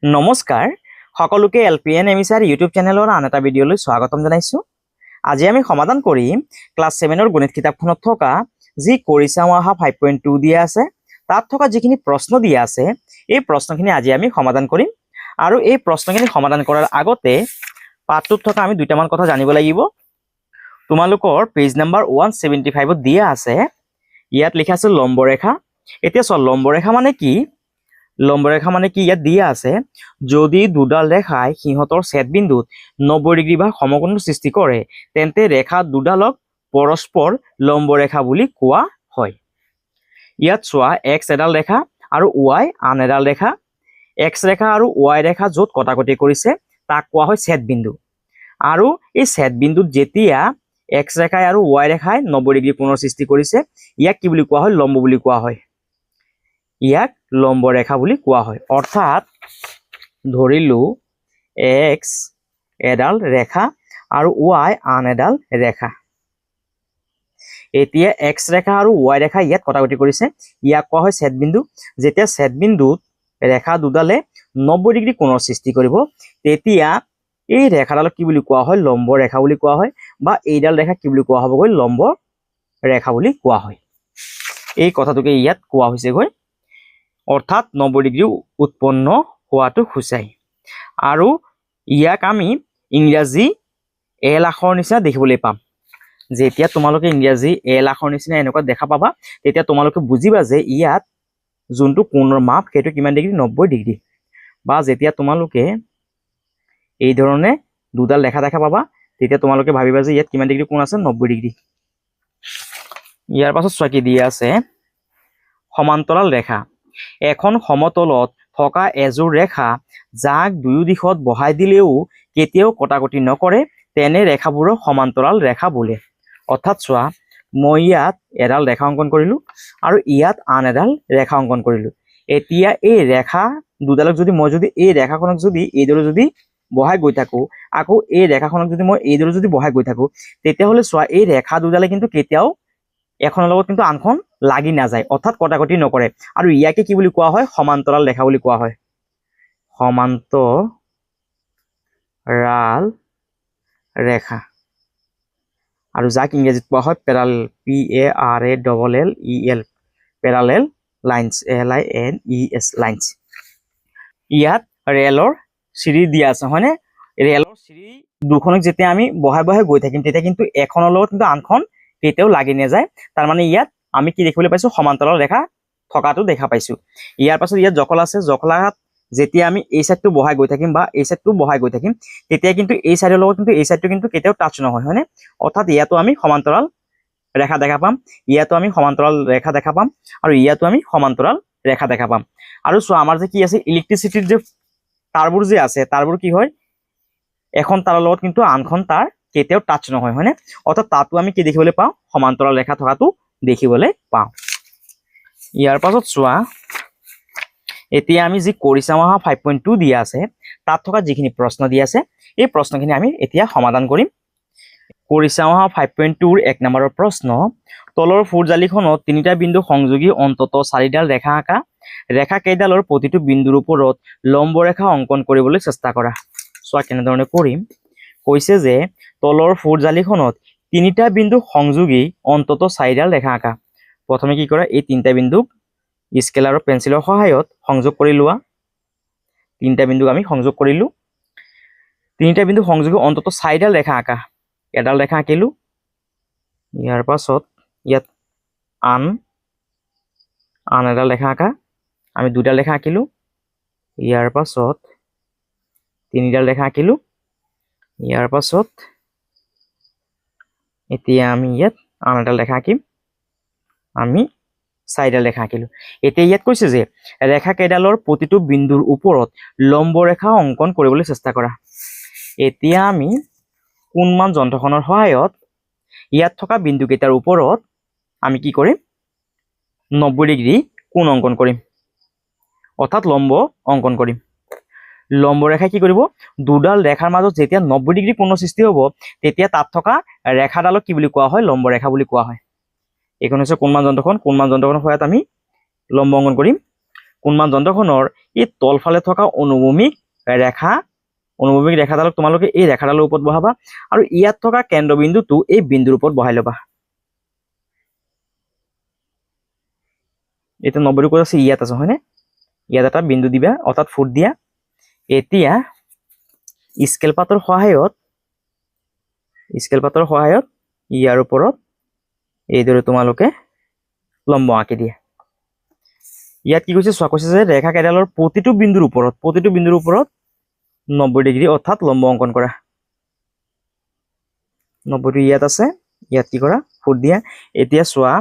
নমস্কাৰ সকলোকে এলপিএন এমিছাৰ ইউটিউব চেনেলৰ আন এটা ভিডিঅ'লৈ স্বাগতম জনাইছো। আজি আমি সমাধান কৰিম ক্লাছ 7ৰ গণিত কিতাপখনত থকা যি কৰি চাওঁ আহা 5.2 দিয়া আছে তাত থকা যিখিনি প্ৰশ্ন দিয়া আছে এই প্ৰশ্নখিনি আজি আমি সমাধান কৰিম। আৰু এই প্ৰশ্নখিনি সমাধান কৰাৰ আগতে পাঠটোত থকা আমি দুটামান কথা জানিব লাগিব। তোমালোকৰ পেজ নাম্বাৰ 175ত দিয়া আছে, ইয়াত লিখা আছে লম্বৰেখা। এতিয়া চোৱা লম্বৰেখা মানে কি? লম্বৰেখা মানে কি ইয়াত দিয়া আছে, যদি দুডাল ৰেখাই সিহঁতৰ ছেদবিন্দুত 90 ডিগ্ৰী বা সমকোণৰ সৃষ্টি কৰে তেন্তে ৰেখা দুডালক পৰস্পৰ লম্বৰেখা বুলি কোৱা হয়। ইয়াত চোৱা এক্স এডাল ৰেখা আৰু ৱাই আন এডাল ৰেখা। এক্স ৰেখা আৰু ৱাই ৰেখা য'ত কটাকটি কৰিছে তাক কোৱা হয় ছেদবিন্দু। আৰু এই ছেদবিন্দুত যেতিয়া এক্স ৰেখাই আৰু ৱাই ৰেখাই 90 ডিগ্ৰী কোণৰ সৃষ্টি কৰিছে ইয়াক কি বুলি কোৱা হয়? লম্ব বুলি কোৱা হয়। ইয়াক লম্ব ৰেখা বুলি কোৱা হয়। অৰ্থাৎ ধৰিলো এক্স এডাল ৰেখা আৰু ৱাই আন এডাল ৰেখা। এতিয়া এক্স ৰেখা আৰু ৱাই ৰেখা ইয়াত কটাকটি কৰিছে, ইয়াক কোৱা হয় ছেদবিন্দু। যেতিয়া ছেদবিন্দুত ৰেখা দুডালে 90 ডিগ্ৰী কোণৰ সৃষ্টি কৰিব তেতিয়া এই ৰেখাডালক কি বুলি কোৱা হয়? লম্ব ৰেখা বুলি কোৱা হয়, বা এইডাল ৰেখা কি বুলি কোৱা হ'বগৈ? লম্ব ৰেখা বুলি কোৱা হয়। এই কথাটোকে ইয়াত কোৱা হৈছেগৈ। অৰ্থাৎ 90 ডিগ্ৰী উৎপন্ন হোৱাটো সূচায়। আৰু ইয়াক আমি ইংৰাজী এল আখৰ নিচিনা দেখিবলৈ পাম। যেতিয়া তোমালোকে ইংৰাজী এল আখৰ নিচিনা এনেকুৱা দেখা পাবা তেতিয়া তোমালোকে বুজিবা যে ইয়াত যোনটো কোণৰ মাপ সেইটো কিমান ডিগ্ৰী? 90 ডিগ্ৰী। বা যেতিয়া তোমালোকে এই ধৰণে দুডাল ৰেখা দেখা পাবা তেতিয়া তোমালোকে ভাবিবা যে ইয়াত কিমান ডিগ্ৰী কোণ আছে? 90 ডিগ্ৰী। ইয়াৰ পাছত চোৱা কি দিয়া আছে, সমান্তৰাল ৰেখা। এখন সমতলত থকা এযোৰ ৰেখা যাক দুয়ো দিশত বহাই দিলেও কেতিয়াও কটাকটি নকৰে তেনে ৰেখাবোৰক সমান্তৰাল ৰেখা বোলে। অৰ্থাৎ চোৱা মই ইয়াত এডাল ৰেখা অংকন কৰিলো আৰু ইয়াত আন এডাল ৰেখা অংকন কৰিলো। এতিয়া এই ৰেখা দুডালক যদি মই এই ৰেখাখনক এইদৰে যদি বহাই গৈ থাকো, আকৌ এই ৰেখাখনক যদি মই এইদৰে যদি বহাই গৈ থাকো তেতিয়াহ'লে চোৱা এই ৰেখা দুডালে কিন্তু কেতিয়াও এখনৰ লগত কিন্তু আনখন লাগি নাযায়, অৰ্থাৎ কটাকটি নকৰে। আৰু ইয়াকে কি বুলি কোৱা হয়? সমান্তৰাল ৰেখা বুলি কোৱা হয়। সমান্তৰাল ৰেখা, আৰু যাক ইংৰাজীত কোৱা হয় parallel, PARALLEL, parallel lines, LINES lines. ইয়াত ৰেলৰ চিৰি দিয়া আছে, হয়নে? ৰেলৰ চিৰি দুখনক যেতিয়া আমি বহাই বহাই গৈ থাকিম তেতিয়া কিন্তু এখনৰ লগত কিন্তু আনখন কেতিয়াও লাগি নাযায়। তাৰমানে ইয়াত আমি কি দেখিবলৈ পাইছো? সমান্তৰাল ৰেখা থকাটো দেখা পাইছো। ইয়াৰ পাছত ইয়াত জখলা আছে, জখলাত যেতিয়া আমি এই চাইডটো বহাই গৈ থাকিম বা এই চাইডটো বহাই গৈ থাকিম তেতিয়া কিন্তু এই চাইডৰ লগত কিন্তু এই চাইডটো কিন্তু কেতিয়াও টাচ নহয়, হয়নে? অৰ্থাৎ ইয়াতো আমি সমান্তৰাল ৰেখা দেখা পাম, ইয়াতো আমি সমান্তৰাল ৰেখা দেখা পাম, আৰু ইয়াতো আমি সমান্তৰাল ৰেখা দেখা পাম। আৰু চোৱা আমাৰ যে কি আছে, ইলেক্ট্ৰিচিটিৰ যে তাৰবোৰ যে আছে তাৰবোৰ কি হয়? এখন তাৰৰ লগত কিন্তু আনখন তাৰ কেতিয়াও টাচ নহয়, হয়নে? অৰ্থাৎ তাতো আমি কি দেখিবলৈ পাওঁ? সমান্তৰাল ৰেখা থকাটো দেখিবলৈ পাওঁ। ইয়াৰ পাছত চোৱা এতিয়া আমি যি কৰি চাওঁ আহা 5.2 দিয়া আছে তাত থকা যিখিনি প্ৰশ্ন দিয়া আছে এই প্ৰশ্নখিনি আমি এতিয়া সমাধান কৰিম। কৰি চাওঁ আহা 5.2ৰ 1 নম্বৰৰ প্ৰশ্ন, তলৰ ফুৰজালিখনত তিনিটা বিন্দু সংযোগী অন্তত 4ডাল ৰেখা আঁকা। ৰেখা কেইডালৰ প্ৰতিটো বিন্দুৰ ওপৰত লম্ব ৰেখা অংকন কৰিবলৈ চেষ্টা কৰা। চোৱা কেনেধৰণে কৰিম। কৈছে যে তলৰ ফুৰজালিখনত তিনিটা বিন্দু সংযোগী অন্তত 4ডাল ৰেখা আঁকা। প্ৰথমে কি কৰা, এই তিনিটা বিন্দুক স্কেল আৰু পেঞ্চিলৰ সহায়ত সংযোগ কৰি লোৱা। তিনিটা বিন্দুক আমি সংযোগ কৰিলো। তিনিটা বিন্দু সংযোগী অন্তত 4ডাল ৰেখা আঁকা। এডাল ৰেখা আঁকিলো, ইয়াৰ পাছত ইয়াত আন এডাল ৰেখা আঁকা। আমি দুডাল ৰেখা আঁকিলো, ইয়াৰ পাছত তিনিডাল ৰেখা আঁকিলো, ইয়াৰ পাছত এতিয়া আমি ইয়াত আন এডাল ৰেখা আঁকিম। আমি 4ডাল ৰেখা আঁকিলো। এতিয়া ইয়াত কৈছে যে ৰেখা কেইডালৰ প্ৰতিটো বিন্দুৰ ওপৰত লম্ব ৰেখা অংকন কৰিবলৈ চেষ্টা কৰা। এতিয়া আমি কোণমান যন্ত্ৰখনৰ সহায়ত ইয়াত থকা বিন্দু কেইটাৰ ওপৰত আমি কি কৰিম? 90 ডিগ্ৰী কোণ অংকন কৰিম, অৰ্থাৎ লম্ব অংকন কৰিম। লম্ব ৰেখাই কি কৰিব? দুডাল ৰেখাৰ মাজত যেতিয়া 90 ডিগ্ৰী কোণৰ সৃষ্টি হ'ব তেতিয়া তাত থকা ৰেখাডালক কি বুলি কোৱা হয়? লম্ব ৰেখা বুলি কোৱা হয়। এইখন হৈছে কোণমান যন্ত্ৰখন। কোণমান যন্ত্ৰখনৰ সহায়ত আমি লম্ব অংকন কৰিম। কোণমান যন্ত্ৰখনৰ এই তলফালে থকা অনুভূমিক ৰেখাডালক তোমালোকে এই ৰেখাডালৰ ওপৰত বহাবা আৰু ইয়াত থকা কেন্দ্ৰবিন্দুটো এই বিন্দুৰ ওপৰত বহাই ল'বা। এইটো 90 ক'ত আছে, ইয়াত আছে হয়নে? ইয়াত এটা বিন্দু দিবা অৰ্থাৎ ফুট দিয়া। এতিয়া স্কেল পাতৰ সহায়ত ইয়াৰ ওপৰত এইদৰে তোমালোকে লম্ব আঁকি দিয়া। ইয়াত কি কৈছে চোৱা, কৈছে যে ৰেখা কেইডালৰ প্ৰতিটো বিন্দুৰ ওপৰত 90 ডিগ্ৰী অৰ্থাৎ লম্ব অংকন কৰা। 90টো ইয়াত আছে, ইয়াত কি কৰা ফুট দিয়া। এতিয়া চোৱা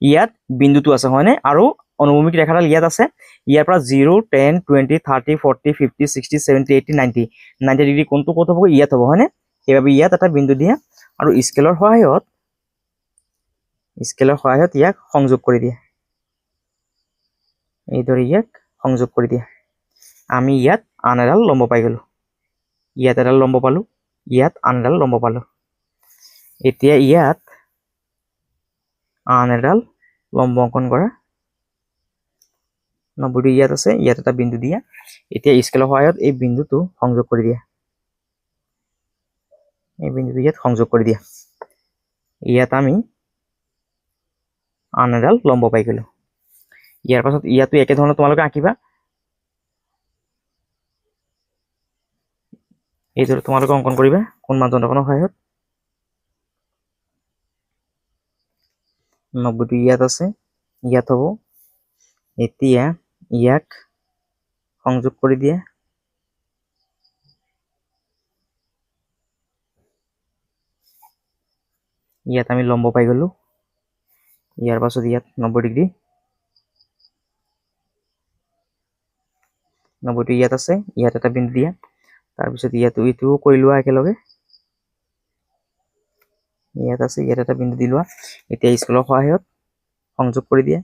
ইয়াত বিন্দুটো আছে হয়নে, আৰু অনুভূমিক ৰেখাডাল ইয়াত আছে। ইয়াৰ পৰা 0, 10, 20, 30, 40, 50, 60, 70, 80, 90 ডিগ্ৰী কোনটো ক'ত হ'ব, ইয়াত হ'ব হয়নে? সেইবাবে ইয়াত এটা বিন্দু দিয়া আৰু স্কেলৰ সহায়ত ইয়াক সংযোগ কৰি দিয়া। এইদৰে ইয়াক সংযোগ কৰি দিয়া। আমি ইয়াত আন এডাল লম্ব পাই গ'লো, ইয়াত এডাল লম্ব পালো, ইয়াত আন এডাল লম্ব পালো। এতিয়া ইয়াত আন এডাল লম্ব অংকন কৰা। 90 ইয়াত আছে, ইয়াত এটা বিন্দু দিয়া। এতিয়া স্কেলৰ সহায়ত এই বিন্দুটো সংযোগ কৰি দিয়া। এই বিন্দুটো ইয়াত সংযোগ কৰি দিয়া। ইয়াত আমি আন এডাল লম্ব পাই গ'লো। ইয়াৰ পাছত ইয়াতো একেধৰণে তোমালোকে আঁকিবা। এইদৰে তোমালোকে অংকন কৰিবা কোণমান যন্ত্ৰখনৰ সহায়ত। 90টো ইয়াত আছে, ইয়াত হ'ব। এতিয়া ইয়াক সংযোগ কৰি দিয়া। ইয়াত আমি লম্ব পাই গ'লো। ইয়াৰ পাছত ইয়াত 90 ডিগ্ৰী, 90টো ইয়াত আছে, ইয়াত এটা বিন্দু দিয়া। তাৰপিছত ইটোও কৰি লোৱা একেলগে। ইয়াত আছে, ইয়াত এটা বিন্দু দি লোৱা। এতিয়া স্কেলৰ সহায়ত সংযোগ কৰি দিয়া।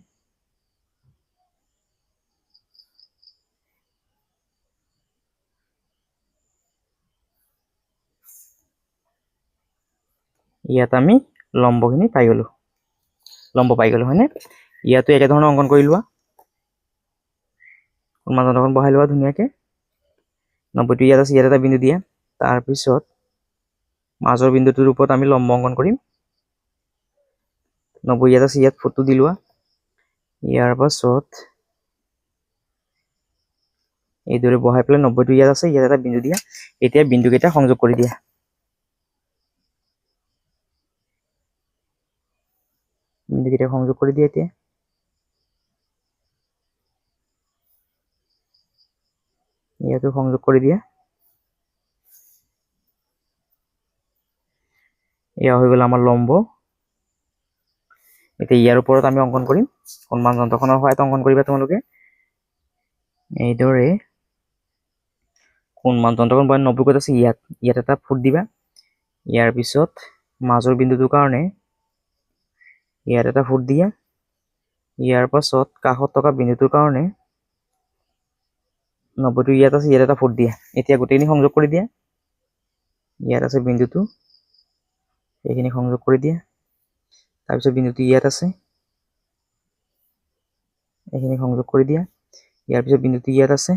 ইয়াত আমি লম্ব পাই গ'লো হয়নে? ইয়াতো একেধৰণে অংকন কৰি লোৱা। কোণমান যন্ত্ৰখন বহাই লোৱা ধুনীয়াকে। 90টো ইয়াত আছে, ইয়াত এটা বিন্দু দিয়া। তাৰপিছত মাজৰ বিন্দুটোৰ ওপৰত আমি লম্ব অংকন কৰিম। 90 ইয়াত আছে, ইয়াত ফুটটো দি লোৱা। ইয়াৰ পাছত এইদৰে বহাই পেলাই 90টো ইয়াত আছে, ইয়াত এটা বিন্দু দিয়া। এতিয়া বিন্দুকেইটা সংযোগ কৰি দিয়া। বিন্দুকেইটা সংযোগ কৰি দিয়া। এতিয়া ইয়াতো সংযোগ কৰি দিয়া। এয়া হৈ গ'ল আমাৰ লম্ব। এতিয়া ইয়াৰ ওপৰত আমি অংকন কৰিম। কোণমান যন্ত্ৰখনৰ সহায়ত অংকন কৰিবা তোমালোকে। এইদৰে কোণমান যন্ত্ৰখন 90 ক'ত আছে, ইয়াত এটা ফুট দিবা। ইয়াৰ পিছত মাজৰ বিন্দুটোৰ কাৰণে ইয়াত এটা ফুট দিয়া। ইয়াৰ পাছত কাষত থকা বিন্দুটোৰ কাৰণে 90টো ইয়াত আছে, ইয়াত এটা ফুট দিয়া। এতিয়া গোটেইখিনি সংযোগ কৰি দিয়া। ইয়াত আছে বিন্দুটো, এইখিনি সংযোগ কৰি দিয়া। তাৰপিছত বিন্দুটো ইয়াত আছে, এইখিনি সংযোগ কৰি দিয়া। ইয়াৰ পিছত বিন্দুটো ইয়াত আছে,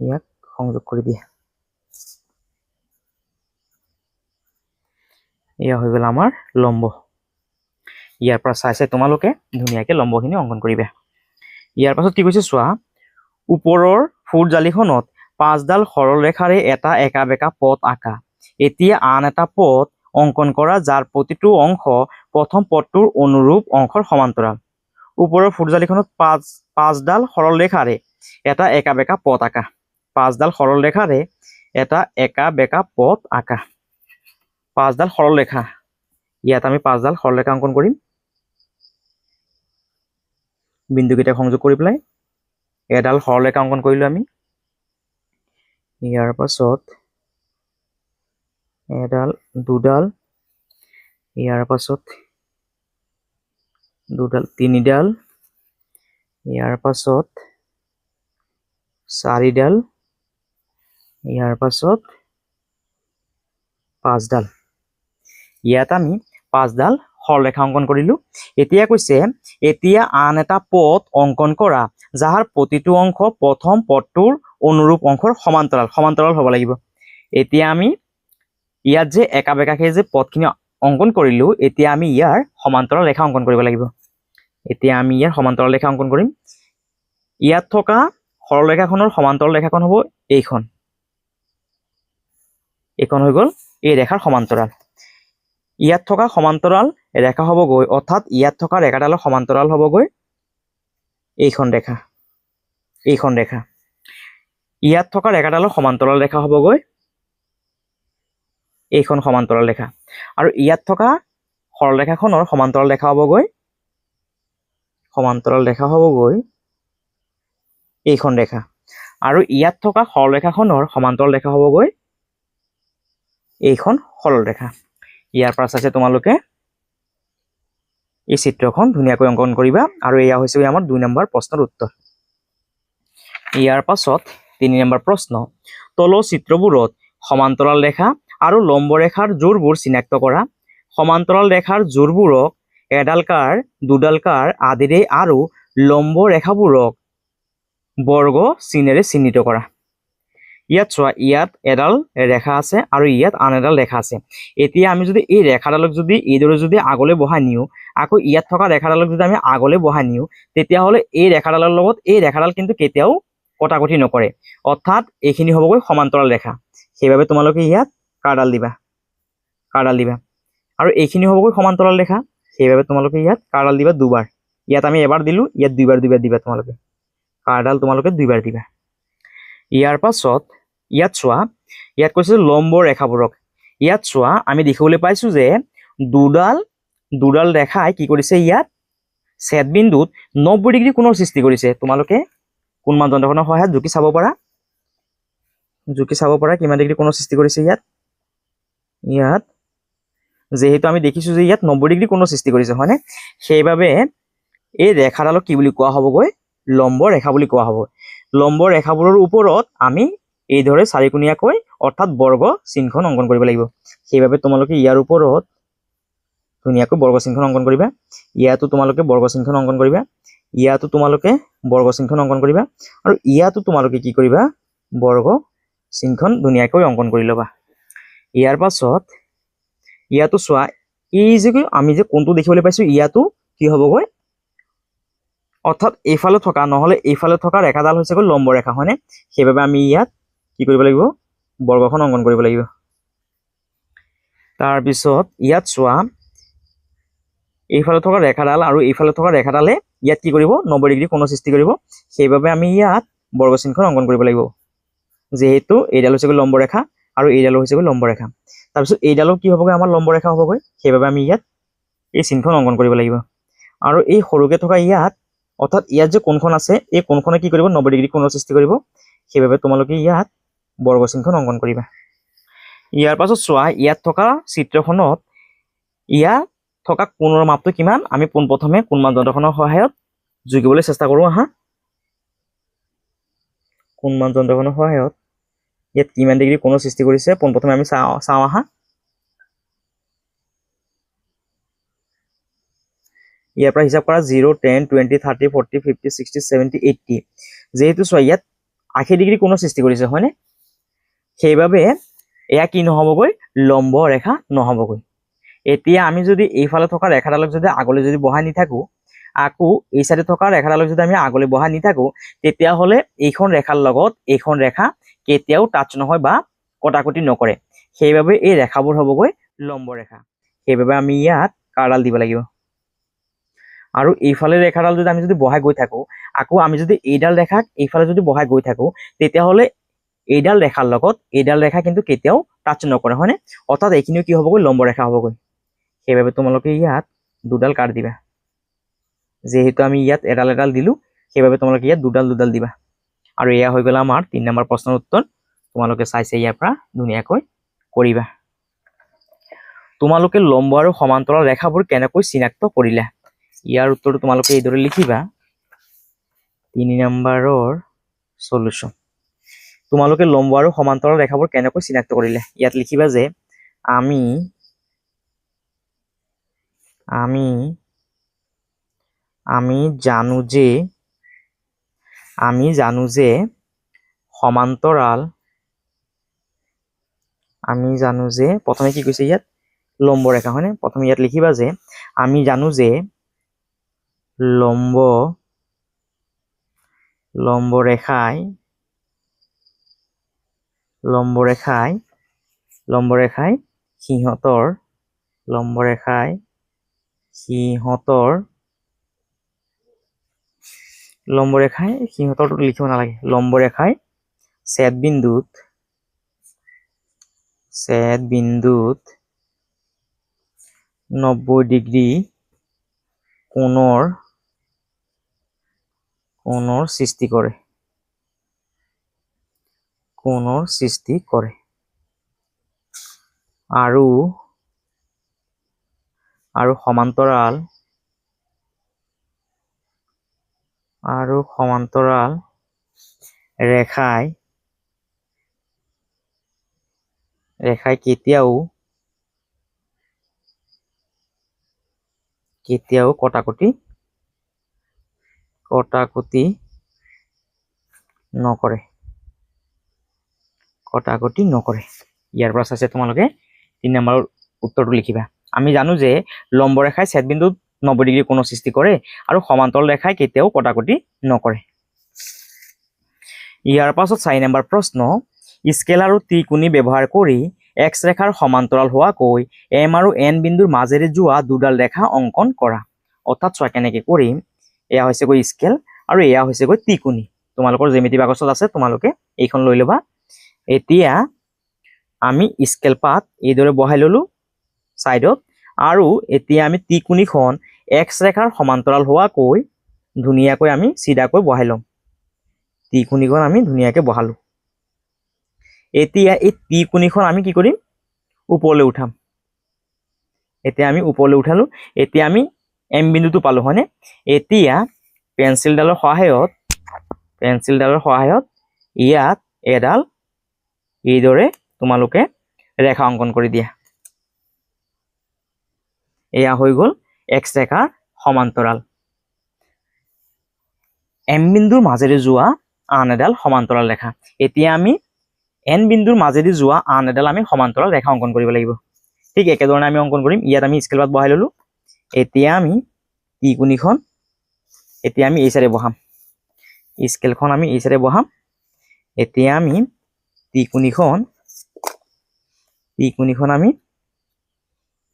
ইয়াক সংযোগ কৰি দিয়া। এয়া হৈ গ'ল আমাৰ লম্ব। ইয়াৰ পৰা চাই তোমালোকে ধুনীয়াকে লম্বখিনি অংকন কৰিবা। ইয়াৰ পাছত কি কৈছে চোৱা, ওপৰৰ ফুট জালিখনত 5ডাল সৰল ৰেখাৰে এটা একা বেকা পথ আঁকা। এতিয়া আন এটা পথ অংকন কৰা যাৰ প্ৰতিটো অংশ প্ৰথম পথটোৰ অনুৰূপ অংশৰ সমান্তৰাল। ওপৰৰ ফুট জালিখনত 5ডাল সৰল ৰেখাৰে এটা একা বেকা পথ আঁকা। 5ডাল সৰল ৰেখাৰে এটা একা বেকা পথ আঁকা। 5ডাল সৰল ৰেখা, ইয়াত আমি 5ডাল সৰল ৰেখা অংকন কৰিম। বিন্দুকেইটা সংযোগ কৰি পেলাই এডাল সৰল ৰেখা অংকন কৰিলো আমি। ইয়াৰ পাছত এডাল, দুডাল, ইয়াৰ পাছত দুডাল, তিনিডাল, ইয়াৰ পাছত 4ডাল, ইয়াৰ পাছত 5ডাল। ইয়াত আমি 5ডাল সৰলৰেখা অংকন কৰিলো। এতিয়া কৈছে এতিয়া আন এটা পথ অংকন কৰা যাহাৰ প্ৰতিটো অংশ প্ৰথম পথটোৰ অনুৰূপ অংশৰ সমান্তৰাল হ'ব লাগিব। এতিয়া আমি ইয়াত যে একা বেকাকে যে পথখিনি অংকন কৰিলো, এতিয়া আমি ইয়াৰ সমান্তৰাল ৰেখা অংকন কৰিব লাগিব। এতিয়া আমি ইয়াৰ সমান্তৰাল ৰেখা অংকন কৰিম। ইয়াত থকা সৰলৰেখাখনৰ সমান্তৰাল ৰেখাখন হ'ব এইখন হৈ গ'ল এই ৰেখাৰ সমান্তৰাল। ইয়াত থকা সমান্তৰাল ৰেখা হ'বগৈ, অৰ্থাৎ ইয়াত থকা ৰেখাডালৰ সমান্তৰাল হ'বগৈ এইখন ৰেখা। ইয়াত থকা ৰেখাডালৰ সমান্তৰাল ৰেখা হ'বগৈ এইখন সমান্তৰাল ৰেখা, আৰু ইয়াত থকা সৰলৰেখাখনৰ সমান্তৰাল ৰেখা হ'বগৈ এইখন ৰেখা, আৰু ইয়াত থকা সৰলৰেখাখনৰ সমান্তৰাল ৰেখা হ'বগৈ এইখন সৰলৰেখা। ইয়াৰ পৰা চাইছে তোমালোকে এই চিত্ৰখন ধুনীয়াকৈ অংকন কৰিবা, আৰু এয়া হৈছে আমাৰ 2 নম্বৰ প্ৰশ্নৰ উত্তৰ। ইয়াৰ পাছত 3 নম্বৰ প্ৰশ্ন, তলৰ চিত্ৰবোৰত সমান্তৰাল ৰেখা আৰু লম্ব ৰেখাৰ জোৰবোৰ চিনাক্ত কৰা। সমান্তৰাল ৰেখাৰ জোৰবোৰক এডাল কাঁড়, দুডাল কাঁড় আদিৰে আৰু লম্ব ৰেখাবোৰক বৰ্গ চিনেৰে চিহ্নিত কৰা। ইয়াত চোৱা, ইয়াত এডাল ৰেখা আছে আৰু ইয়াত আন এডাল ৰেখা আছে। এতিয়া আমি যদি এই ৰেখাডালক যদি এইদৰে যদি আগলৈ বহাই নিওঁ, আকৌ ইয়াত থকা ৰেখাডালক যদি আমি আগলৈ বহাই নিওঁ, তেতিয়াহ'লে এই ৰেখাডালৰ লগত এই ৰেখাডাল কিন্তু কেতিয়াও কটাকটি নকৰে, অৰ্থাৎ এইখিনি হ'বগৈ সমান্তৰাল ৰেখা। সেইবাবে তোমালোকে ইয়াত কাঁড়ডাল দিবা, আৰু এইখিনি হ'বগৈ সমান্তৰাল ৰেখা। সেইবাবে তোমালোকে ইয়াত কাঁড়ডাল দিবা 2 বাৰ। ইয়াত আমি এবাৰ দিলো, ইয়াত 2 বাৰ দিবা তোমালোকে। কাঁড়ডাল তোমালোকে 2 বাৰ দিবা। ইয়াৰ পাছত ইয়াত চোৱা, ইয়াত কৈছে লম্ব ৰেখাবোৰক। ইয়াত চোৱা, আমি দেখিবলৈ পাইছো যে দুডাল ৰেখাই কি কৰিছে, ইয়াত ছেদবিন্দুত 90 ডিগ্ৰী কোণৰ সৃষ্টি কৰিছে। তোমালোকে কোণ মানদণ্ডখনৰ সহায়ত জুকি চাব পাৰা কিমান ডিগ্ৰী কোণৰ সৃষ্টি কৰিছে। ইয়াত যেহেতু আমি দেখিছো যে ইয়াত 90 ডিগ্ৰী কোণৰ সৃষ্টি কৰিছে, হয়নে? সেইবাবে এই ৰেখাডালক কি বুলি কোৱা হ'বগৈ, লম্ব ৰেখা বুলি কোৱা হ'ব। লম্ব ৰেখাবোৰৰ ওপৰত আমি এইদৰে চাৰিকোণীয়াকৈ অৰ্থাৎ বৰ্গ চিনখন অংকন কৰিব লাগিব। সেইবাবে তোমালোকে ইয়াৰ ওপৰত ধুনীয়াকৈ বৰ্গ চিনখন অংকন কৰিবা। ইয়াতো তোমালোকে বৰ্গ চিনখন অংকন কৰিবা, ইয়াতো তোমালোকে বৰ্গ চিনখন অংকন কৰিবা, আৰু ইয়াতো তোমালোকে কি কৰিবা, বৰ্গ চিনখন ধুনীয়াকৈ অংকন কৰি ল'বা। ইয়াৰ পাছত ইয়াতো চোৱা, এই যে আমি যে কোণটো দেখিবলৈ পাইছো, ইয়াতো কি হ'বগৈ, অৰ্থাৎ এইফালে থকা নহ'লে এইফালে থকা ৰেখাডাল হৈছে গৈ লম্ব ৰেখা, হয়নে? সেইবাবে আমি ইয়াত কি কৰিব লাগিব, বৰ্গখন অংকন কৰিব লাগিব। তাৰপিছত ইয়াত চোৱা, এইফালে থকা ৰেখাডাল আৰু এইফালে থকা ৰেখাডালে ইয়াত কি কৰিব, 90 ডিগ্ৰী কোণৰ সৃষ্টি কৰিব। সেইবাবে আমি ইয়াত বৰ্গ চিনখন অংকন কৰিব লাগিব, যেহেতু এইডাল হৈছে গৈ লম্ব ৰেখা আৰু এইডালো হৈছে গৈ লম্ব ৰেখা। তাৰপিছত এইডালো কি হ'বগৈ, আমাৰ লম্ব ৰেখা হ'বগৈ। সেইবাবে আমি ইয়াত এই চিনখন অংকন কৰিব লাগিব। আৰু এই সৰুকে থকা ইয়াত, অৰ্থাৎ ইয়াত যে কোণখন আছে, এই কোণখনে কি কৰিব, 90 ডিগ্ৰী কোণৰ সৃষ্টি কৰিব। সেইবাবে তোমালোকে ইয়াত বৰ্গ চিনখন অংকন কৰিবা। ইয়াৰ পাছত চোৱা, ইয়াত থকা চিত্ৰখনত ইয়াত থকা কোণৰ মাপটো কিমান, আমি পোনপ্ৰথমে কোণ মানদণ্ডখনৰ সহায়ত জুকিবলৈ চেষ্টা কৰোঁ। কোণ মানদণ্ডখনৰ সহায়ত ইয়াত কিমান ডিগ্ৰী কোণৰ সৃষ্টি কৰিছে পোনপ্ৰথমে আমি চাওঁ। ইয়াৰ পৰা হিচাপ কৰা 0, 10, 20, 30, 40, 50, 60, 70, 80। যেহেতু চোৱা, ইয়াত 80 ডিগ্ৰী কোণৰ সৃষ্টি কৰিছে, হয়নে? সেইবাবে এয়া কি নহ'বগৈ, লম্ব ৰেখা নহ'বগৈ। এতিয়া আমি যদি এইফালে থকা ৰেখাডালক যদি আগলৈ যদি বহাই নি থাকো, আকৌ এই চাইডে থকা ৰেখাডালক যদি আমি আগলৈ বহাই নি থাকো, তেতিয়াহ'লে এইখন ৰেখাৰ লগত এইখন ৰেখা কেতিয়াও টাচ নহয় বা কটাকটি নকৰে। সেইবাবে এই ৰেখাবোৰ হ'বগৈ লম্ব ৰেখা। সেইবাবে আমি ইয়াত কাঁড়ডাল দিব লাগিব। আৰু এইফালে ৰেখাডাল যদি আমি যদি বহাই গৈ থাকো, আকৌ আমি যদি এইডাল ৰেখাক এইফালে যদি বহাই গৈ থাকো, তেতিয়াহ'লে এইডাল ৰেখাৰ লগত এইডাল ৰেখা কিন্তু কেতিয়াও টাচ নকৰে, হয়নে? অৰ্থাৎ এইখিনিও কি হ'বগৈ, লম্ব ৰেখা হ'বগৈ। সেইবাবে তোমালোকে ইয়াত 2ডাল কাঁড় দিবা। যেহেতু আমি ইয়াত এডাল দিলো, সেইবাবে তোমালোকে ইয়াত 2ডাল দিবা। আৰু এয়া হৈ গ'ল আমাৰ 3 নম্বৰ প্ৰশ্নৰ উত্তৰ। তোমালোকে চাইছে ইয়াৰ পৰা ধুনীয়াকৈ কৰিবা। তোমালোকে লম্ব আৰু সমান্তৰাল ৰেখাবোৰ কেনেকৈ চিনাক্ত কৰিলা? ইয়াৰ উত্তৰটো তোমালোকে এইদৰে লিখিবা। 3 নম্বৰৰ সলিউশন। তোমালোকে লম্ব আৰু সমান্তৰাল ৰেখাবোৰ কেনেকৈ চিনাক্ত কৰিলে? ইয়াত লিখিবা যে আমি আমি আমি জানো যে সমান্তৰাল প্ৰথমে কি কৈছে ইয়াত লম্ব ৰেখা হয়নে প্ৰথমে ইয়াত লিখিবা যে আমি জানো যে লম্ব ৰেখাই সিহঁতৰ লিখিব নালাগে লম্ব ৰেখাই ছেদ বিন্দুত 90 ডিগ্ৰী কোণৰ সৃষ্টি কৰে আৰু সমান্তৰাল ৰেখাই কেতিয়াও কটাকটি নকৰে ইয়াৰ পৰা চাইছে তোমালোকে 3 নম্বৰ উত্তৰটো লিখিবা আমি জানো যে লম্ব ৰেখাই ছেদ বিন্দুত 90 ডিগ্ৰী কোণৰ সৃষ্টি কৰে আৰু সমান্তৰাল ৰেখাই কেতিয়াও কটাকটি নকৰে ইয়াৰ পাছত 4 নম্বৰ প্ৰশ্ন স্কেল আৰু ত্ৰিকোণী ব্যৱহাৰ কৰি এক্স ৰেখাৰ সমান্তৰাল হোৱাকৈ এম আৰু এন বিন্দুৰ মাজেৰে যোৱা দুডাল ৰেখা অংকন কৰা অৰ্থাৎ চোৱা কেনেকৈ কৰিম এয়া হৈছে গৈ স্কেল আৰু এয়া হৈছে গৈ ত্ৰিকোণী তোমালোকৰ জ্যামিতি বাকচত আছে তোমালোকে এইখন লৈ ল'বা এতিয়া আমি স্কেল পাত এইদৰে বহাই ললো সাইডত আৰু এতিয়া আমি ত্ৰিকোণীখন এক্স ৰেখাৰ সমান্তৰাল হোৱাকৈ ধুনীয়াকৈ আমি সিধাকৈ বহাই লম ত্ৰিকোণীখন আমি ধুনীয়াকৈ বহালো এতিয়া এই ত্ৰিকোণীখন আমি কি কৰিম ওপৰলৈ উঠাম এতিয়া আমি ওপৰলৈ উঠালো এতিয়া আমি এম বিন্দুটো পালো হয়নে এতিয়া পেন্সিলডালৰ সহায়ত ইয়াত এডাল এইদৰে তোমালোকে ৰেখা অংকন কৰি দিয়া এয়া হৈ গ'ল এক্স ৰেখাৰ সমান্তৰাল এম বিন্দুৰ মাজেৰে যোৱা আন এডাল সমান্তৰাল ৰেখা এতিয়া আমি এন বিন্দুৰ মাজেদি যোৱা আন এডাল আমি সমান্তৰাল ৰেখা অংকন কৰিব লাগিব ঠিক একেধৰণে আমি অংকন কৰিম ইয়াত আমি স্কেল পাত বহাই ললো এতিয়া আমি ত্ৰিকোণীখন এতিয়া আমি এই চাইডে বহাম স্কেলখন আমি এই চাইডে বহাম এতিয়া আমি ত্ৰিকোণীখন আমি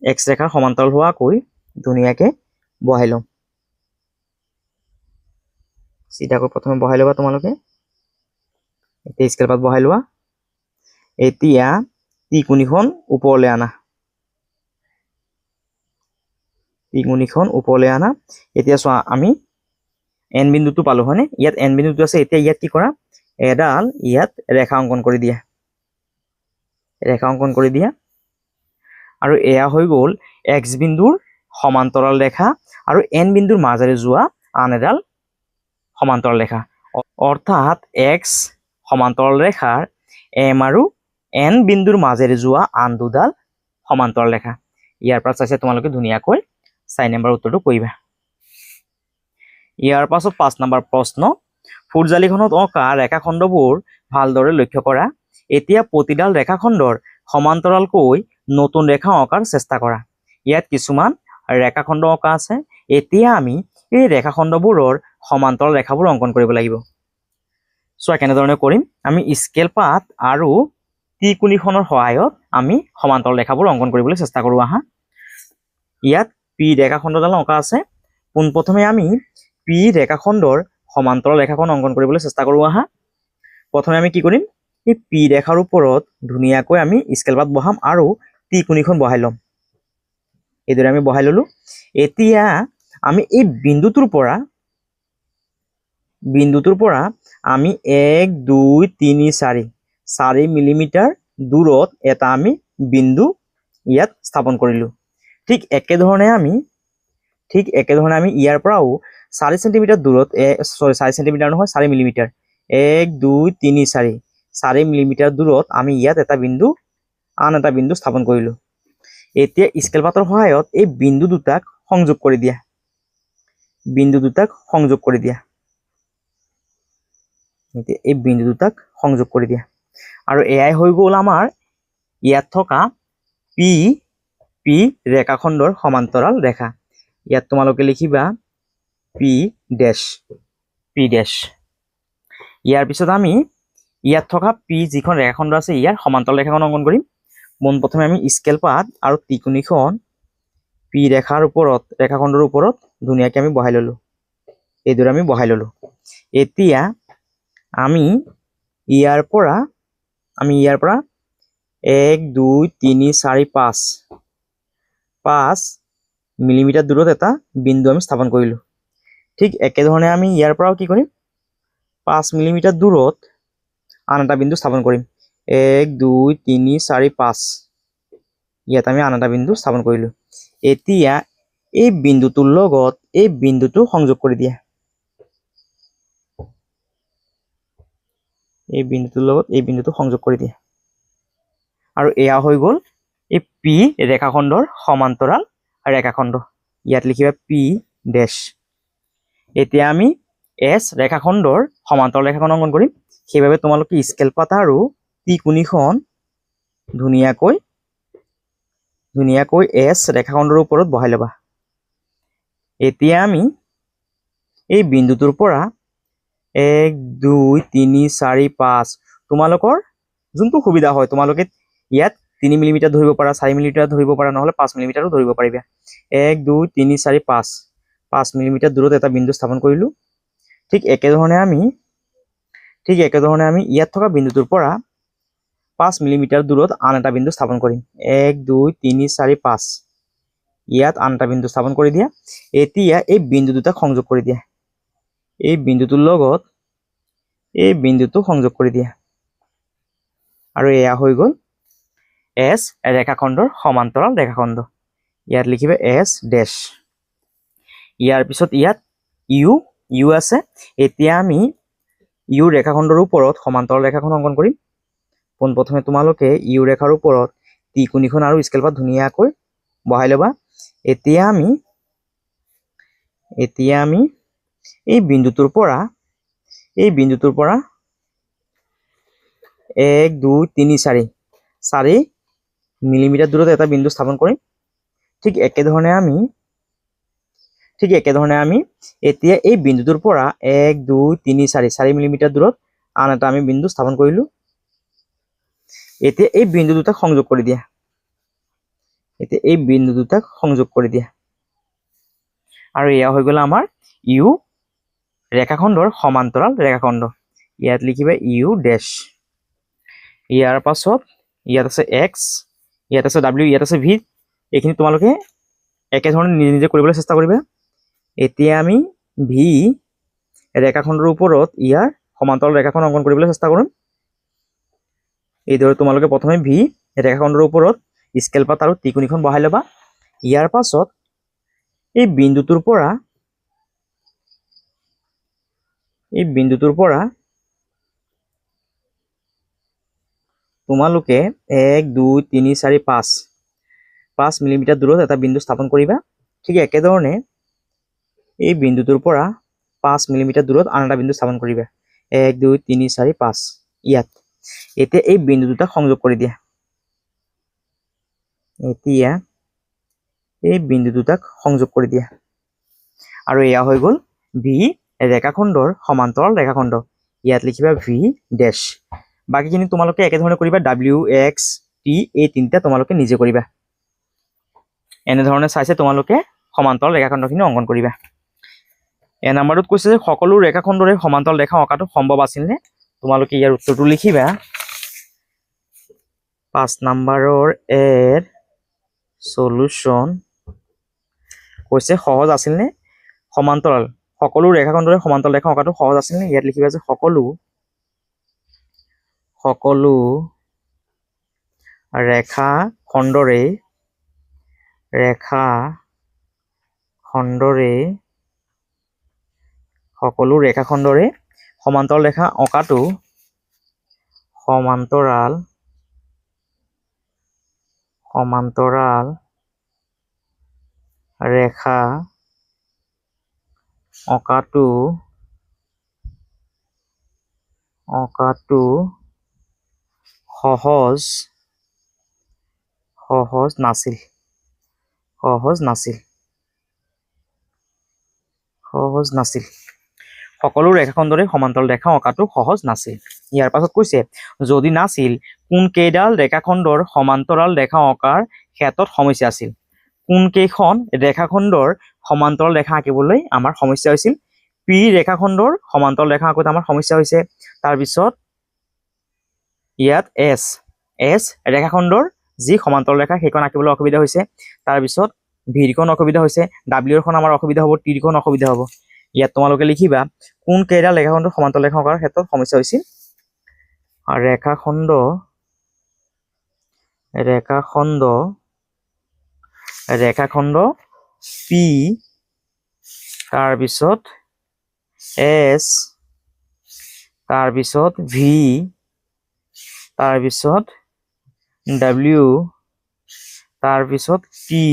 এক্স ৰেখাৰ সমান্তৰাল হোৱাকৈ ধুনীয়াকৈ বহাই লম সিধাকৈ প্ৰথমে বহাই ল'বা তোমালোকে এতিয়া স্কেল পাত বহাই লোৱা এতিয়া ত্ৰিকোণীখন ওপৰলৈ আনা এতিয়া চোৱা আমি এন বিন্দুটো পালো হয়নে ইয়াত এন বিন্দুটো আছে এতিয়া ইয়াত কি কৰা এডাল ইয়াত ৰেখা অংকন কৰি দিয়া আৰু এয়া হৈ গ'ল এক্স বিন্দুৰ সমান্তৰাল ৰেখা আৰু এন বিন্দুৰ মাজেৰে যোৱা আন এডাল সমান্তৰাল ৰেখা অৰ্থাৎ এক্স সমান্তৰাল ৰেখাৰ এম আৰু এন বিন্দুৰ মাজেৰে যোৱা আন দুডাল সমান্তৰাল ৰেখা ইয়াৰ পৰা চাইছে তোমালোকে ধুনীয়াকৈ 4 নম্বৰ উত্তৰটো কৰিবা ইয়াৰ পাছত 5 নম্বৰ প্ৰশ্ন ফুটজালিখনত অঁকা ৰেখাখণ্ডবোৰ ভালদৰে লক্ষ্য কৰা এতিয়া প্ৰতিডাল ৰেখাখণ্ডৰ সমান্তৰালকৈ নতুন ৰেখা অঁকাৰ চেষ্টা কৰা ইয়াত কিছুমান ৰেখাখণ্ড অঁকা আছে এতিয়া আমি এই ৰেখাখণ্ডবোৰৰ সমান্তৰাল ৰেখাবোৰ অংকন কৰিব লাগিব চোৱা কেনেধৰণে কৰিম আমি স্কেল পাত আৰু ত্ৰিকোণীখনৰ সহায়ত আমি সমান্তৰাল ৰেখাবোৰ অংকন কৰিবলৈ চেষ্টা কৰোঁ আহা ইয়াত পি ৰেখাখণ্ডডাল অঁকা আছে পোনপ্ৰথমে আমি পি ৰেখাখণ্ডৰ সমান্তৰাল ৰেখাখন অংকন কৰিবলৈ চেষ্টা কৰোঁ আহা প্ৰথমে আমি কি কৰিম এই পি ৰেখাৰ ওপৰত ধুনীয়াকৈ আমি স্কেল পাত বহাম আৰু ত্ৰিকোণীখন বহাই ল'ম এইদৰে আমি বহাই ললো এতিয়া আমি এই বিন্দুটোৰ পৰা আমি 1 2 3 4 মিলিমিটাৰ দূৰত এটা আমি বিন্দু ইয়াত স্থাপন কৰিলো ঠিক একেধৰণে আমি ইয়াৰ পৰাও 4 সেন্টিমিটাৰ দূৰত 4 সেন্টিমিটাৰ নহয় 4 মিলিমিটাৰ 1 2 3 4 মিলিমিটাৰ দূৰত আমি ইয়াত আন এটা বিন্দু স্থাপন কৰিলো এতিয়া স্কেল পাতৰ সহায়ত এই বিন্দু দুটাক সংযোগ কৰি দিয়া, বিন্দু দুটাক সংযোগ কৰি দিয়া। এতিয়া এই বিন্দু দুটাক সংযোগ কৰি দিয়া আৰু এয়াই হৈ গ'ল আমাৰ ইয়াত থকা পি পি ৰেখাখণ্ডৰ সমান্তৰাল ৰেখা। ইয়াত তোমালোকে লিখিবা পি ডেশ, পি ডেশ। ইয়াৰ পিছত আমি ইয়াত থকা পি যিখন ৰেখাখণ্ড আছে ইয়াৰ সমান্তৰাল ৰেখাখন অংকন কৰিম। পোনপ্ৰথমে আমি স্কেল পাত আৰু টিকনিখন পি ৰেখাৰ ওপৰত, ৰেখাখণ্ডৰ ওপৰত ধুনীয়াকৈ আমি বহাই ললো। এইদৰে আমি বহাই ললো। এতিয়া আমি ইয়াৰ পৰা 1 2 3 4 5 মিলিমিটাৰ দূৰত এটা বিন্দু আমি স্থাপন কৰিলো। ঠিক একেধৰণে আমি ইয়াৰ পৰাও কি কৰিম, 5 মিলিমিটাৰ দূৰত আন এটা বিন্দু স্থাপন কৰিম। 1 2 3 4 5 ইয়াত আমি আন এটা বিন্দু স্থাপন কৰিলো। এতিয়া এই বিন্দুটোৰ লগত এই বিন্দুটো সংযোগ কৰি দিয়া, এই বিন্দুটোৰ লগত এই বিন্দুটো সংযোগ কৰি দিয়া আৰু এয়া হৈ গ'ল এই পি ৰেখাখণ্ডৰ সমান্তৰাল ৰেখাখণ্ড। ইয়াত লিখিবা পি ডেশ। এতিয়া আমি এছ ৰেখাখণ্ডৰ সমান্তৰাল ৰেখাখন অংকন কৰিম। সেইবাবে তোমালোকে স্কেল পাত আৰু টিকনিখন ধুনীয়াকৈ এছ ৰেখাখণ্ডৰ ওপৰত বহাই ল'বা। এতিয়া আমি এই বিন্দুটোৰ পৰা 1 2 3 4 5 তোমালোকৰ যোনটো সুবিধা হয়, তোমালোকে ইয়াত 3 মিলিমিটাৰ ধৰিব পাৰা, 4 মিলিমিটাৰ ধৰিব পাৰা, নহ'লে 5 মিলিমিটাৰো ধৰিব পাৰিবা। 1 2 3 4 5 মিলিমিটাৰ দূৰত এটা বিন্দু স্থাপন কৰিলো। ঠিক একেধৰণে আমি ইয়াত থকা বিন্দুটোৰ পৰা 5 মিলিমিটাৰ দূৰত আন এটা বিন্দু স্থাপন কৰিম। 1 2 3 4 5 ইয়াত আন এটা বিন্দু স্থাপন কৰি দিয়া। এতিয়া এই বিন্দু দুটাক সংযোগ কৰি দিয়া, এই বিন্দুটোৰ লগত এই বিন্দুটো সংযোগ কৰি দিয়া আৰু এয়া হৈ গ'ল এছ ৰেখাখণ্ডৰ সমান্তৰাল ৰেখাখণ্ড। ইয়াত লিখিবা এছ ডেশ। ইয়াৰ পিছত ইয়াত ইউ আছে। এতিয়া আমি ইউ ৰেখাখণ্ডৰ ওপৰত সমান্তৰাল ৰেখাখন অংকন কৰিম। পোনপ্ৰথমে তোমালোকে ইউ ৰেখাৰ ওপৰত টিকনিখন আৰু স্কেল পাত ধুনীয়াকৈ বহাই ল'বা। এতিয়া আমি এই বিন্দুটোৰ পৰা 1 2 3 4 মিলিমিটাৰ দূৰত এটা বিন্দু স্থাপন কৰিম। ঠিক একেধৰণে আমি এতিয়া এই বিন্দুটোৰ পৰা 1 2 3 4 মিলিমিটাৰ দূৰত আন এটা আমি বিন্দু স্থাপন কৰিলো। এতিয়া এই বিন্দু দুটাক সংযোগ কৰি দিয়া, আৰু এয়া হৈ গ'ল আমাৰ ইউ ৰেখাখণ্ডৰ সমান্তৰাল ৰেখাখণ্ড। ইয়াত লিখিবা ইউ ডেশ। ইয়াৰ পাছত ইয়াত আছে এক্স, ইয়াত আছে ডাব্লিউ, ইয়াত আছে ভি। এইখিনি তোমালোকে একেধৰণে নিজে নিজে কৰিবলৈ চেষ্টা কৰিবা। এতিয়া আমি ভি ৰেখাখণ্ডৰ ওপৰত ইয়াৰ সমান্তৰাল ৰেখাখন অংকন কৰিবলৈ চেষ্টা কৰিম। এইদৰে তোমালোকে প্ৰথমে ভি ৰেখাখণ্ডৰ ওপৰত স্কেল পাত আৰু টিকনিখন বহাই ল'বা। ইয়াৰ পাছত এই বিন্দুটোৰ পৰা তোমালোকে 1 2 3 4 5 মিলিমিটাৰ দূৰত এটা বিন্দু স্থাপন কৰিবা। ঠিক একেধৰণে এই বিন্দুটোৰ পৰা 5 মিলিমিটাৰ দূৰত আন এটা বিন্দু স্থাপন কৰিবা। 1 2 3 4 5 ইয়াত। এতিয়া এই বিন্দু দুটাক সংযোগ কৰি দিয়া, আৰু এয়া হৈ গ'ল ভি ৰেখাখণ্ডৰ সমান্তৰাল ৰেখাখণ্ড। ইয়াত লিখিবা ভি ডেশ। বাকীখিনি তোমালোকে একেধৰণে কৰিবা। ডাব্লিউ এক্স টি এই তিনিটা তোমালোকে নিজে কৰিবা। এনেধৰণে চাইছে তোমালোকে সমান্তৰাল ৰেখাখণ্ডখিনি অংকন কৰিবা। নম্বৰটোত কৈছে যে সকলো ৰেখাখণ্ডৰে সমান্তৰাল ৰেখা অঁকাটো সম্ভৱ আছিলনে? তোমালোকে ইয়াৰ উত্তৰটো লিখিবা। 5 নম্বৰৰ এৰ সলিউশ্যন কৈছে সহজ আছিলনে? সকলো ৰেখাখণ্ডৰে সমান্তৰাল ৰেখা অঁকাটো সহজ আছিলনে? ইয়াত লিখিবা যে সকলো ৰেখাখণ্ডৰে সমান্তৰাল ৰেখা অঁকাটো ৰেখা অঁকাটো সহজ নাছিল। সকলো ৰেখাখণ্ডৰে সমান্তৰাল ৰেখা অঁকাটো সহজ নাছিল। ইয়াৰ পাছত কৈছে যদি নাছিল কোনকেইডাল ৰেখাখণ্ডৰ সমান্তৰাল ৰেখা অঁকাৰ ক্ষেত্ৰত সমস্যা আছিল। কোনকেইখন ৰেখাখণ্ডৰ সমান্তৰাল ৰেখা আঁকিবলৈ আমাৰ সমস্যা হৈছিল? পি ৰেখাখণ্ডৰ সমান্তৰাল ৰেখা আঁকোতে আমাৰ সমস্যা হৈছে। তাৰপিছত ইয়াত এছ ৰেখাখণ্ডৰ যি সমান্তৰাল ৰেখা সেইখন আঁকিবলৈ অসুবিধা হৈছে। তাৰপিছত ভিৰখন অসুবিধা হৈছে, ডাব্লিউখন আমাৰ অসুবিধা হ'ব, টিখন অসুবিধা হ'ব। ইয়াত তোমালোকে লিখিবা কোনকেইডাল ৰেখাখণ্ডৰ সমান্তৰাল ৰেখা অঁকাৰ ক্ষেত্ৰত সমস্যা হৈছিল। ৰেখাখণ্ড পি, তাৰপিছত এছ, তাৰপিছত ভি, তাৰপিছত ডাব্লিউ, তাৰপিছত টি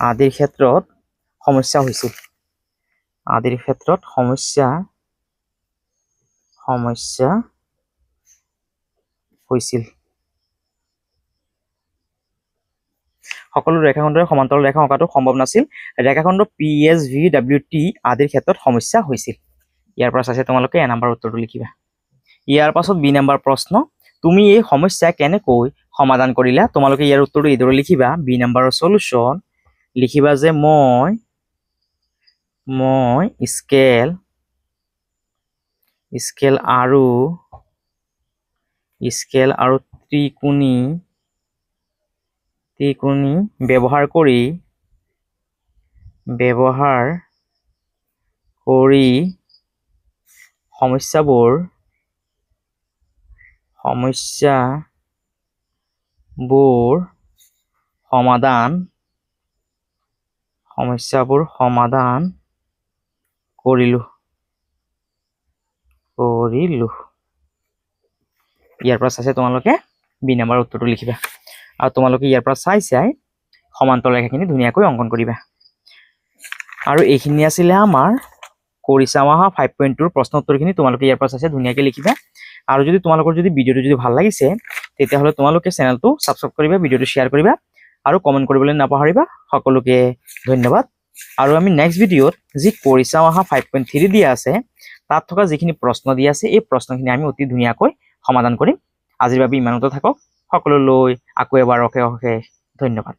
আদিৰ ক্ষেত্ৰত সমস্যা হৈছিল। সকলো ৰেখাখণ্ডৰে সমান্তৰাল ৰেখা অঁকাটো সম্ভৱ নাছিল। ৰেখাখণ্ড P S V W T আদিৰ ক্ষেত্ৰত সমস্যা হৈছিল। ইয়াৰ পৰা চাইছে তোমালোকে এ নম্বৰ উত্তৰটো লিখিবা। ইয়াৰ পাছত বি নম্বৰ প্ৰশ্ন, তুমি এই সমস্যা কেনেকৈ সমাধান কৰিলা? তোমালোকে ইয়াৰ উত্তৰটো এইদৰে লিখিবা। বি নম্বৰৰ সলিউশ্যন লিখিবা যে মই স্কেল আৰু ত্ৰিকোণী ব্যৱহাৰ কৰি সমস্যাবোৰ সমাধান কৰিলো। ইয়াৰ পৰা চাইছে তোমালোকে বি নম্বৰ উত্তৰটো লিখিবা। আৰু তোমালোকে ইয়াৰ পৰা চাই সমান্তৰাল ৰেখাখিনি ধুনীয়াকৈ অংকন কৰিবা। আৰু এইখিনি আছিলে আমাৰ কৰিছা অহা 5.2 প্ৰশ্ন উত্তৰখিনি। তোমালোকে ইয়াৰ পৰা চাইছে ধুনীয়াকৈ লিখিবা। আৰু যদি তোমালোকৰ ভিডিঅ'টো যদি ভাল লাগিছে তেতিয়াহ'লে তোমালোকে চেনেলটো ছাবস্ক্ৰাইব কৰিবা, ভিডিঅ'টো শ্বেয়াৰ কৰিবা আৰু কমেণ্ট কৰিবলৈ নাপাহৰিবা। সকলোকে ধন্যবাদ। আৰু আমি নেক্সট ভিডিঅ'ত যি কৰিছা অহা 5.3 দিয়া আছে তাত থকা যিখিনি প্ৰশ্ন দিয়া আছে এই প্ৰশ্নখিনি আমি অতি ধুনীয়াকৈ সমাধান কৰিম। আজিৰ বাবে ইমানতে থাকক। সকলোলৈ আকৌ এবাৰ অশেষ ধন্যবাদ।